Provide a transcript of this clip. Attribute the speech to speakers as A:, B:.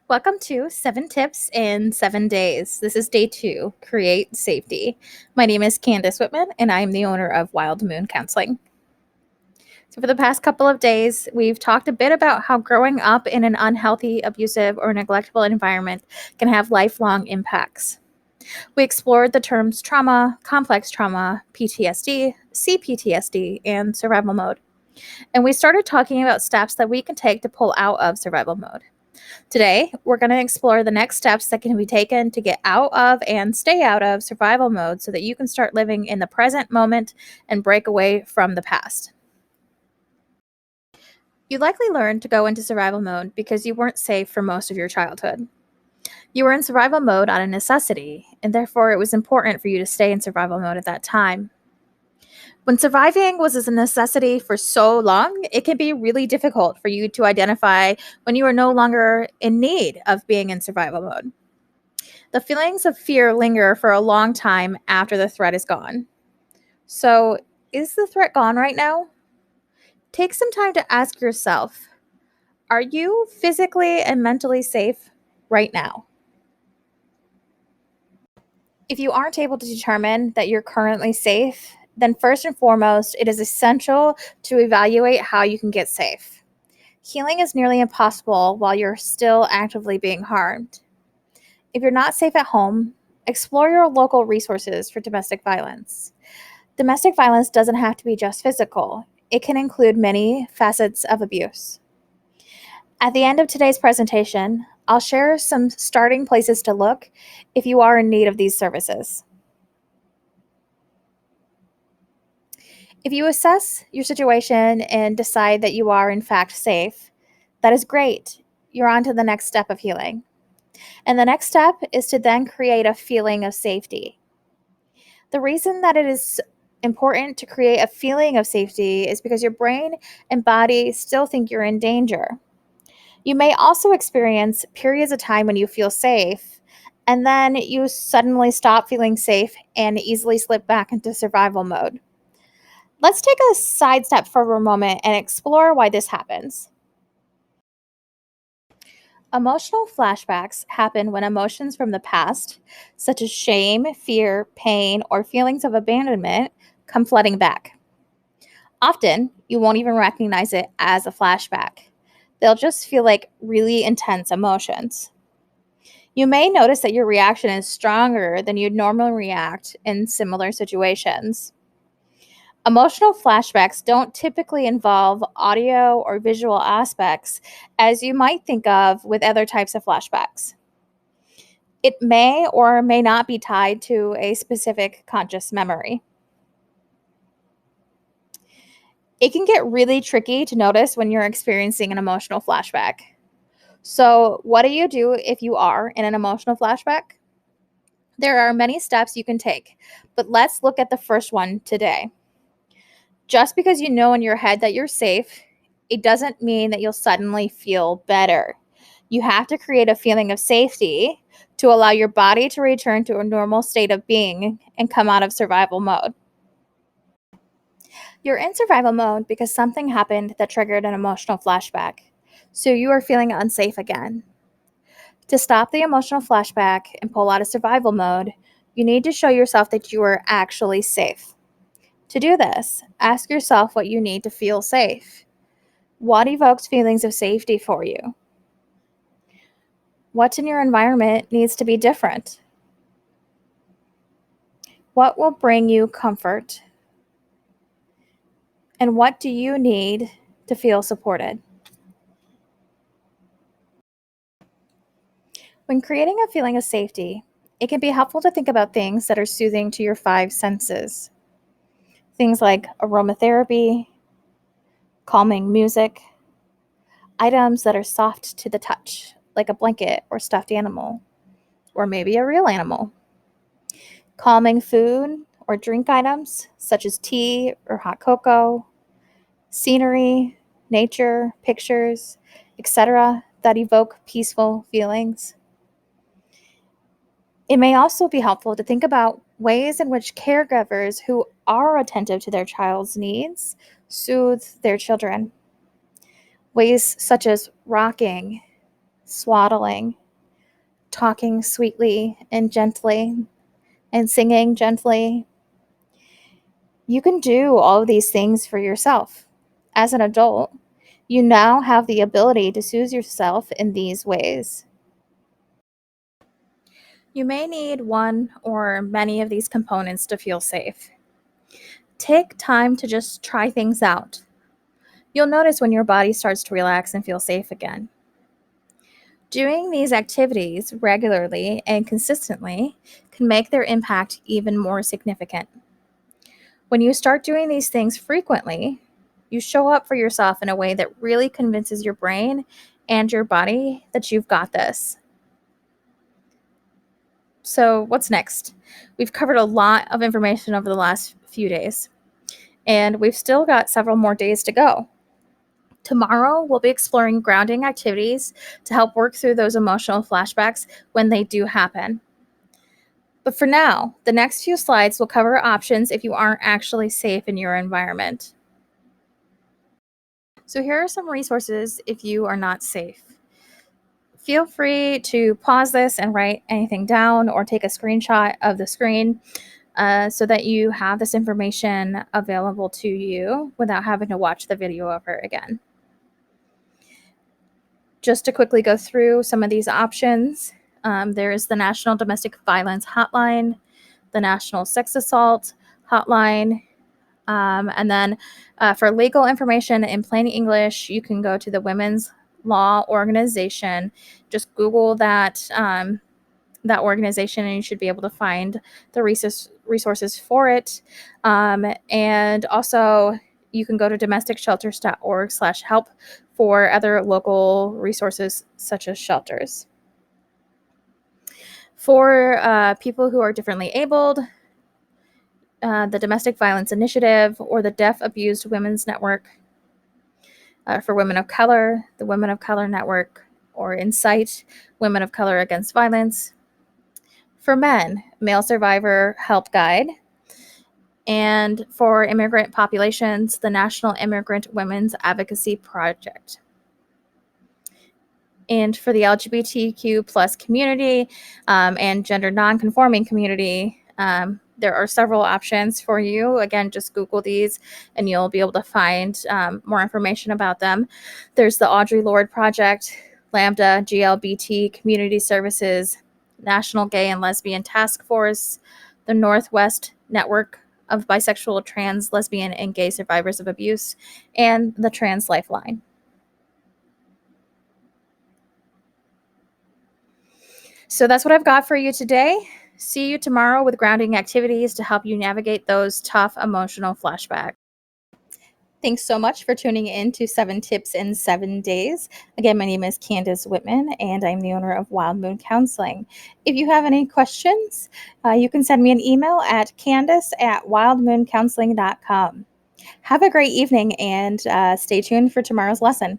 A: Welcome to 7 Tips in 7 Days. This is day 2, Create Safety. My name is Candace Whitman, and I am the owner of Wild Moon Counseling. So, for the past couple of days, we've talked a bit about how growing up in an unhealthy, abusive, or neglectful environment can have lifelong impacts. We explored the terms trauma, complex trauma, PTSD, CPTSD, and survival mode. And we started talking about steps that we can take to pull out of survival mode. Today, we're going to explore the next steps that can be taken to get out of and stay out of survival mode so that you can start living in the present moment and break away from the past. You likely learned to go into survival mode because you weren't safe for most of your childhood. You were in survival mode out of necessity, and therefore it was important for you to stay in survival mode at that time. When surviving was a necessity for so long, it can be really difficult for you to identify when you are no longer in need of being in survival mode. The feelings of fear linger for a long time after the threat is gone. So, is the threat gone right now? Take some time to ask yourself, are you physically and mentally safe right now? If you aren't able to determine that you're currently safe, then first and foremost, it is essential to evaluate how you can get safe. Healing is nearly impossible while you're still actively being harmed. If you're not safe at home, explore your local resources for domestic violence. Domestic violence doesn't have to be just physical, it can include many facets of abuse. At the end of today's presentation, I'll share some starting places to look if you are in need of these services. If you assess your situation and decide that you are in fact safe, that is great. You're on to the next step of healing. And the next step is to then create a feeling of safety. The reason that it is important to create a feeling of safety is because your brain and body still think you're in danger. You may also experience periods of time when you feel safe, and then you suddenly stop feeling safe and easily slip back into survival mode. Let's take a sidestep for a moment and explore why this happens. Emotional flashbacks happen when emotions from the past, such as shame, fear, pain, or feelings of abandonment, come flooding back. Often, you won't even recognize it as a flashback. They'll just feel like really intense emotions. You may notice that your reaction is stronger than you'd normally react in similar situations. Emotional flashbacks don't typically involve audio or visual aspects as you might think of with other types of flashbacks. It may or may not be tied to a specific conscious memory. It can get really tricky to notice when you're experiencing an emotional flashback. So, what do you do if you are in an emotional flashback? There are many steps you can take, but let's look at the first one today. Just because you know in your head that you're safe, it doesn't mean that you'll suddenly feel better. You have to create a feeling of safety to allow your body to return to a normal state of being and come out of survival mode. You're in survival mode because something happened that triggered an emotional flashback, so you are feeling unsafe again. To stop the emotional flashback and pull out of survival mode, you need to show yourself that you are actually safe. To do this, ask yourself what you need to feel safe. What evokes feelings of safety for you? What in your environment needs to be different? What will bring you comfort? And what do you need to feel supported? When creating a feeling of safety, it can be helpful to think about things that are soothing to your 5 senses. Things like aromatherapy, calming music, items that are soft to the touch, like a blanket or stuffed animal, or maybe a real animal. Calming food or drink items, such as tea or hot cocoa, scenery, nature, pictures, etc., that evoke peaceful feelings. It may also be helpful to think about ways in which caregivers who are attentive to their child's needs soothe their children. Ways such as rocking, swaddling, talking sweetly and gently, and singing gently. You can do all of these things for yourself. As an adult, you now have the ability to soothe yourself in these ways. You may need one or many of these components to feel safe. Take time to just try things out. You'll notice when your body starts to relax and feel safe again. Doing these activities regularly and consistently can make their impact even more significant. When you start doing these things frequently, you show up for yourself in a way that really convinces your brain and your body that you've got this. So, what's next? We've covered a lot of information over the last few days, and we've still got several more days to go. Tomorrow, we'll be exploring grounding activities to help work through those emotional flashbacks when they do happen. But for now, the next few slides will cover options if you aren't actually safe in your environment. So, here are some resources if you are not safe. Feel free to pause this and write anything down or take a screenshot of the screen so that you have this information available to you without having to watch the video over again. Just to quickly go through some of these options, there is the National Domestic Violence Hotline, the National Sex Assault Hotline, and then for legal information in plain English, you can go to the Women's Law Organization. Just Google that that organization, and you should be able to find the resources for it. And also, you can go to domesticshelters.org/help for other local resources such as shelters. For people who are differently abled, the Domestic Violence Initiative or the Deaf Abused Women's Network. For women of color, the Women of Color Network, or Incite, Women of Color Against Violence. For men, Male Survivor Help Guide. And for immigrant populations, the National Immigrant Women's Advocacy Project. And for the LGBTQ plus community and gender nonconforming community, there are several options for you. Again, just Google these and you'll be able to find more information about them. There's the Audre Lorde Project, Lambda, GLBT Community Services, National Gay and Lesbian Task Force, the Northwest Network of Bisexual, Trans, Lesbian, and Gay Survivors of Abuse, and the Trans Lifeline. So that's what I've got for you today. See you tomorrow with grounding activities to help you navigate those tough emotional flashbacks. Thanks so much for tuning in to 7 Tips in 7 Days. Again, my name is Candace Whitman, and I'm the owner of Wild Moon Counseling. If you have any questions, you can send me an email at candace@wildmooncounseling.com. Have a great evening, and stay tuned for tomorrow's lesson.